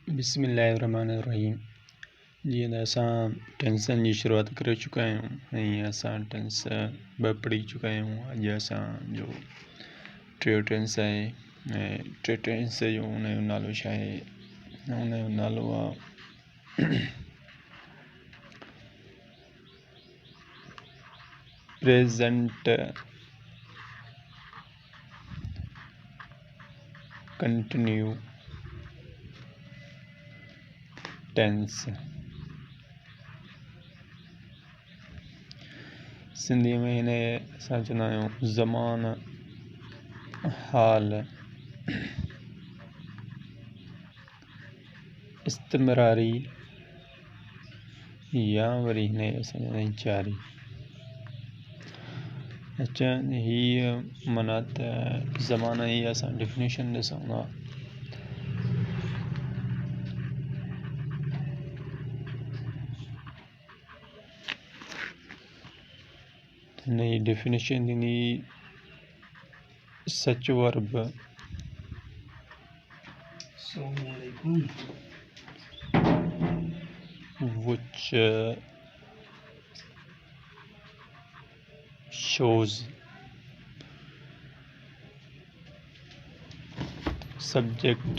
बिस्मिल्लाहिर्रहमानिर्रहीम। जीअं त असां टेंसन जी शुरूआत करे चुका आहियूं ऐं असां टेंस 2 पढ़ी चुका आहियूं। अॼु असांजो टियों टेंस आहे ऐं टे टेंस जो उनजो नालो छा आहे? उनजो नालो आहे प्रेज़ेंट कंटिन्यू टेंस। सिंधी में हिन असां चवंदा आहियूं ज़मान, हाल, इस्तिमरारी या वरी हिन असां चवंदा आहियूं जारी। अच्छा, हीअ माना त ज़माना जी असां डेफिनेशन ॾिसूं था। हिन जी डेफिनेशन थींदी सच verb which shows subject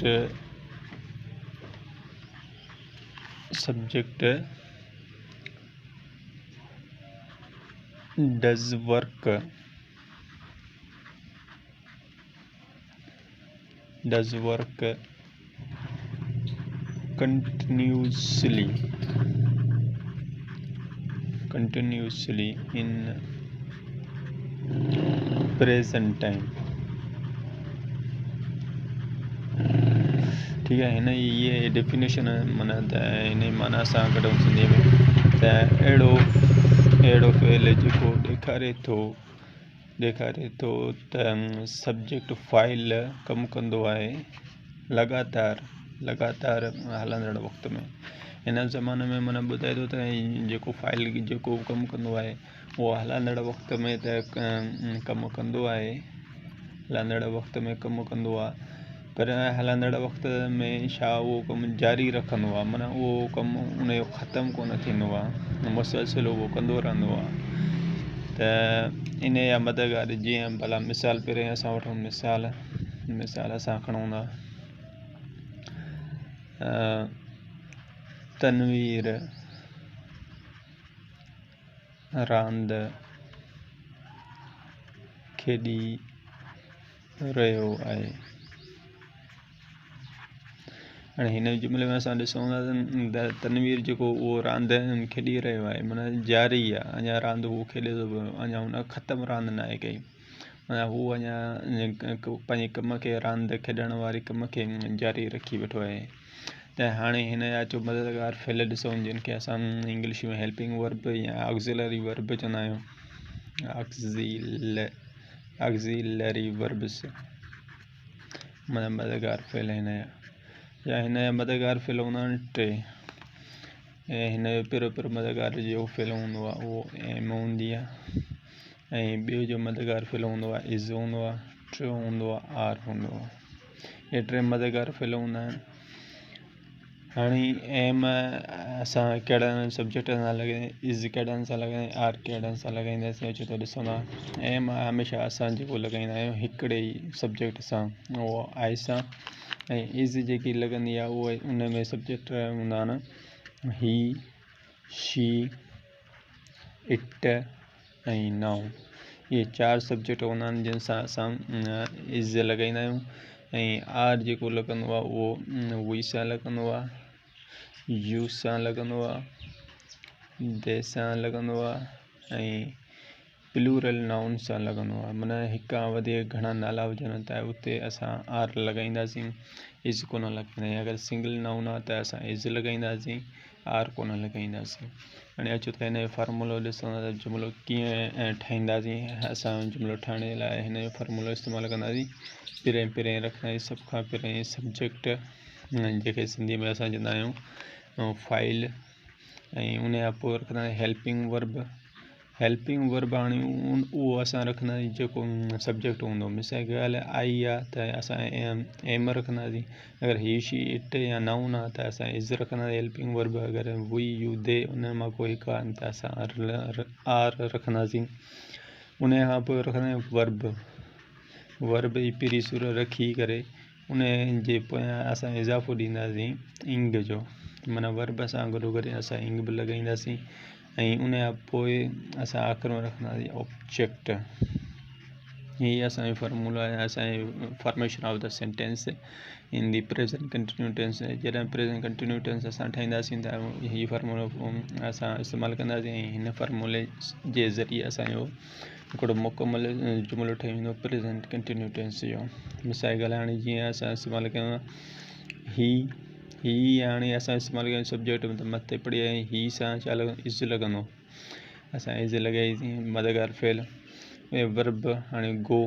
does work continuously in present time। ठीक है। हिन ये डेफिनेशन माना त हिन माना असां कढूं सिंधीअ में त अहिड़ो फेल जेको ॾेखारे थो त सब्जेक्ट फाइल कमु कंदो आहे लगातार हलंदड़ वक़्त में। हिन ज़माने में माना ॿुधाए थो त जेको फाइल जेको कमु कंदो आहे उहो हलंदड़ वक़्त में त कमु कंदो आहे, पर हलंदड़ वक़्त में छा उहो कमु जारी रखंदो आहे, माना उहो कमु उनजो ख़तमु कोन थींदो आहे, मुसलसिल उहो कंदो रहंदो आहे। त इन जा मददगार जीअं भला मिसाल पहिरें असां वठूं मिसाल असां खणूं था तनवीर रांदि खेॾी रहियो आहे। हाणे हिन जुमिले में असां ॾिसूं था त तनवीर जेको उहो रांदि खेॾी रहियो आहे, माना जारी आहे, अञा रांदि हू खेॾे थो पियो, अञा हुन ख़तमु रांदि न आहे कई, माना हू अञा पंहिंजे कम खे रांदि खेॾण वारे कम खे जारी रखी वेठो आहे। त हाणे हिन जा जो मददगार फेल ॾिसूं जिन खे असां इंग्लिश में हेल्पिंग वर्ब या ऑक्ज़िलरी वर्ब चवंदा आहियूं, ऑक्ज़िलरी वर्ब्स माना मददगार फेल हिन जा मददगार फेल हूंदा आहिनि 3। ऐं हिन जो पहिरियों मददगार जो फेल हूंदो आहे उहो एम हूंदी आहे, ऐं ॿियो जो मददगार फेल हूंदो आहे इज़ हूंदो आहे, टियों हूंदो आहे आर हूंदो आहे। इहे 3 मददगार फेल हूंदा आहिनि। हाणे एम असां कहिड़नि सब्जेक्टनि सां लॻाईंदा, इज़ कहिड़नि सां लॻाईंदा, आर कहिड़नि सां लॻाईंदासीं अचो त ॾिसूं था। एम हमेशह असां जेको लॻाईंदा आहियूं हिकिड़े ई सब्जेक्ट सां, उहो आई सां, ऐं इज़ जेकी लॻंदी आहे उहे उन में सब्जेक्ट हूंदा आहिनि ही, शी, इट ऐं नाउ। इहे 4 सब्जेक्ट हूंदा आहिनि जिन सां असां इज़ लॻाईंदा आहियूं, ऐं आर जेको लॻंदो आहे उहो वी सां लॻंदो आहे, यू सां लॻंदो आहे, दे सां लॻंदो आहे, ऐं प्लूरल नाउन सां लॻंदो आहे। माना हिक खां वधीक घणा नाला हुजनि त उते असां आर लॻाईंदासीं, इज़ कोन लॻाईंदासीं। अगरि सिंगल नाउन आहे त असां इज़ लॻाईंदासीं, आर कोन लॻाईंदासीं। हाणे अचो त हिन जो फार्मूलो ॾिसूं त जुमिलो कीअं ठाहींदासीं। असां जुमिलो ठाहिण जे लाइ हिन जो फार्मूलो इस्तेमालु कंदासीं। पहिरें रखंदासीं सभ खां पहिरें सब्जेक्ट, जंहिंखे सिंधीअ में असां चवंदा आहियूं फाइल, ऐं उन खां पोइ रखंदासीं हेल्पिंग वर्ब, हेल्पिंग वर्ब हाणे उहो असां रखंदासीं जेको सब्जेक्ट हूंदो। मिसाल जी ॻाल्हि आई आहे त असां एम रखंदासीं। अगरि ही शी इट या नाउन आहे त असां इज़ रखंदासीं हेल्पिंग वर्ब। अगरि वी यू दे उन मां कोई हिकु आहे त असां आर रखंदासीं। उन खां पोइ रखंदा आहियूं वर्ब जी पहिरीं सूर रखी करे उन जे पोयां असां इज़ाफ़ो ॾींदासीं इंग जो, माना वर्ब सां गॾोगॾु असां इंग बि लॻाईंदासीं। ऐं उन खां पोइ असां आख़िर में रखंदासीं ऑब्जेक्ट। हीअ असांजो फार्मूला आहे, असांजे formation of the sentence in the present continuous tense. जॾहिं प्रेज़ेंट कंटिन्यू टेंस असां ठाहींदासीं त हीअ फार्मूलो असां इस्तेमालु कंदासीं। ऐं हिन फार्मूले जे ज़रिए असांजो हिकिड़ो मुकमल जुमिलो ठही वेंदो प्रेज़ेंट कंटिन्यू टेंस जो। मिसाल ॻाल्हि हाणे जीअं असां इस्तेमालु कयूं ही हाणे असां इस्तेमालु कयूं सब्जेक्ट में, त मथे पढ़ी ऐं ही सां छा इज़ लॻंदो। असां इज़ लॻाईसीं मददगार फेल। वर्ब हाणे गो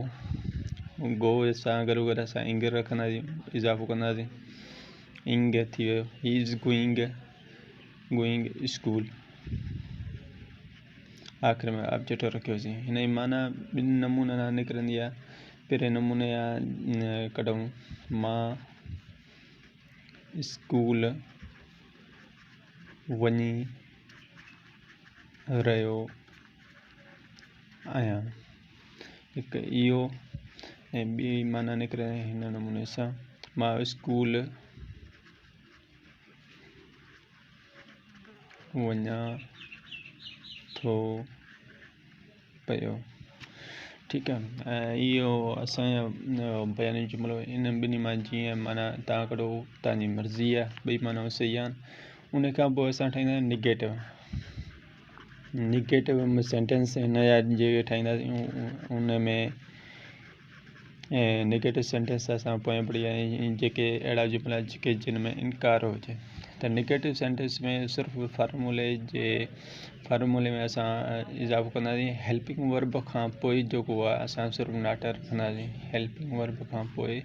सां गॾोगॾु असां इंग रखंदासीं, इज़ाफ़ो कंदासीं, इंग थी वियो। He is going school. आख़िर में ऑब्जेक्ट रखियोसीं। हिन जी माना ॿिनि नमूननि सां निकिरंदी आहे। पहिरें नमूने आहे कढूं मां स्कूल वञी रहियो आहियां, हिकु इहो। ऐं ॿी माना निकिरे हिन नमूने सां मां स्कूल वञा थो पियो। ठीकु आहे। ऐं इहो असांजो बयानी जुमिलो इन ॿिन्ही मां जीअं माना तव्हां कढो तव्हांजी मर्ज़ी आहे, ॿई माना सही आहिनि। उन खां पोइ असां ठाहींदा आहियूं निगेटिव सेंटेंस। हिन जा जेके ठाहींदासीं उन में निगेटिव सेंटेंस असां पोयां पढ़ी आया जेके अहिड़ा जुमिला जेके जिन में इनकार हुजे। त निगेटिव सेंटेंस में सिर्फ़ु फार्मूले में असां इज़ाफ़ो कंदासीं। हेल्पिंग वर्ब खां पोइ जेको आहे असां सिर्फ़ु नॉट रखंदासीं। हेल्पिंग वर्ब खां पोइ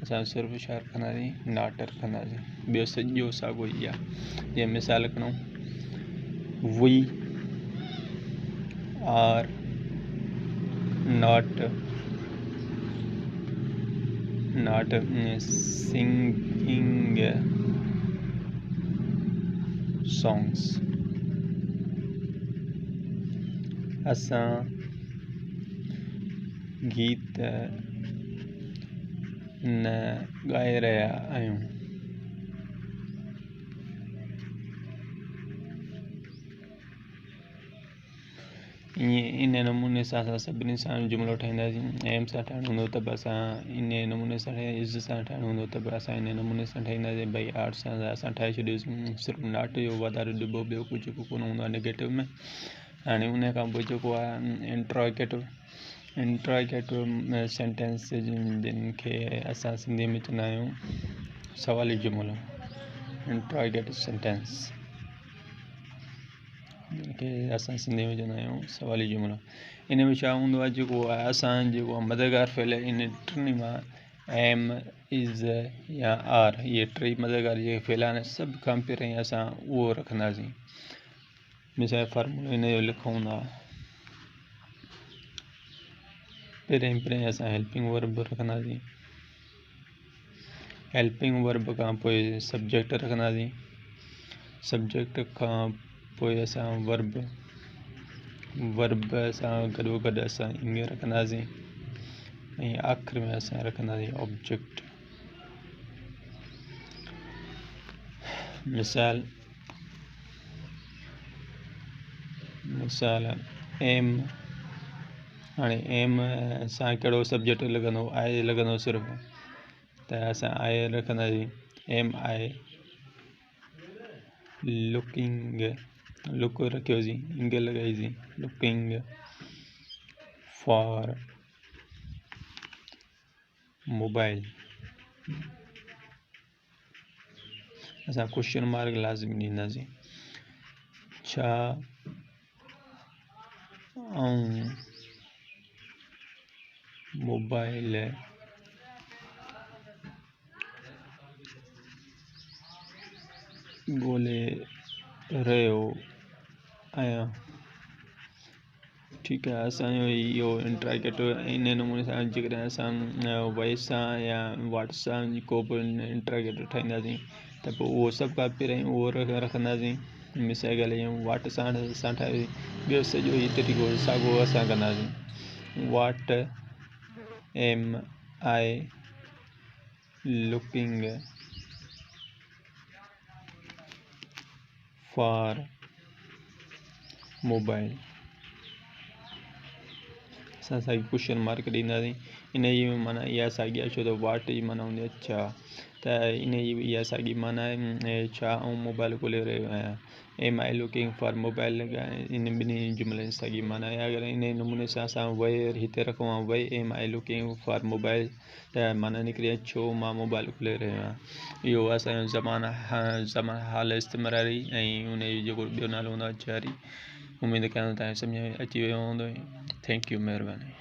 असां सिर्फ़ु छा रखंदासीं, नॉट रखंदासीं। ॿियो सॼो साॻियो ई आहे। जीअं मिसाल खणूं we are not singing songs। असां गीत न ॻाए रहिया आहियूं। ईअं इन नमूने सां असां सभिनी सां जुमिलो ठाहींदासीं। एम सां ठाहिणो हूंदो त बि असां इन नमूने सां इज़ सां ठाहिणो हूंदो त बि असां इन नमूने सां ठाहींदासीं। भई आर्ट सां असां ठाहे छॾियोसीं। सिर्फ़ु नॉट जो वाधारो ॾिबो, ॿियो कुझु कोन हूंदो आहे निगेटिव में। हाणे उन खां पोइ जेको आहे इंट्रोगेटिव सेंटेंस जिन खे असां सिंधी में चवंदा आहियूं सवाली जुमिलो। इंट्रोगेटिव सेंटेंस खे असां सिंधी में चवंदा आहियूं सवाली जुमिलो। इन में छा हूंदो आहे, जेको आहे असां जेको आहे मददगार फेल इन टिनी मां एम इज़ या आर, इहे टे मददगार जेके फेल आहिनि सभु खां पहिरीं असां उहो रखंदासीं। मिसाल फार्मूलो इन जो लिखूं था। पहिरें असां हेल्पिंग वर्ब रखंदासीं। हेल्पिंग वर्ब खां पोइ सब्जेक्ट रखंदासीं। सब्जेक्ट खां पोइ असां वर्ब सां गॾोगॾु असां इंग रखंदासीं। ऐं आख़िर में असां रखंदासीं ऑब्जेक्ट। मिसाल एम। हाणे एम सां कहिड़ो सब्जेक्ट लॻंदो, आहे लॻंदो सिर्फ़ु, त असां आहे रखंदासीं। एम आहे लुक रखियोसीं, इंग लॻाईसीं, लुकिंग फॉर मोबाइल। असां क्वेश्चन मार्क लाज़िमी ॾींदासीं। छा आऊं मोबाइल ॻोल्हे रहियो आहियां। ठीक है। असांजो इहो इंट्रागेटिव इन नमूने सां जेकॾहिं असां वॉइस सां या वर्ड सां को बि इंट्रागेटिव ठाहींदासीं त पोइ उहो सभु खां पहिरियों उहो रखंदासीं। मिसाल ॻाल्हि वाट सां असां ठाही ॿियो सॼो ई तरीक़ो साॻियो असां कंदासीं। What am I looking for mobile. असां साॻी क्वेश्चन मार्क ॾींदासीं। इन जी माना इहा साॻी आहे, छो त वाट जी माना हूंदी आहे छा, त इन जी इहा साॻी माना आहे छा ऐं मोबाइल ॻोल्हे रहियो आहियां। Am I looking for mobile इन ॿिन्ही जुमिलनि साॻी माना आहे। अगरि इन नमूने सां असां वई हिते रखूं आहे वई am I looking for mobile त माना निकिरे छो मां मोबाइल ॻोल्हे रहियो आहियां। इहो असांजो ज़मान हाल इस्तेमरारी ऐं उन जो जेको ॿियो नालो हूंदो आहे जारी। उमेदु कयूं तव्हांखे सम्झ में अची वियो हूंदो। थैंक यू, महिरबानी।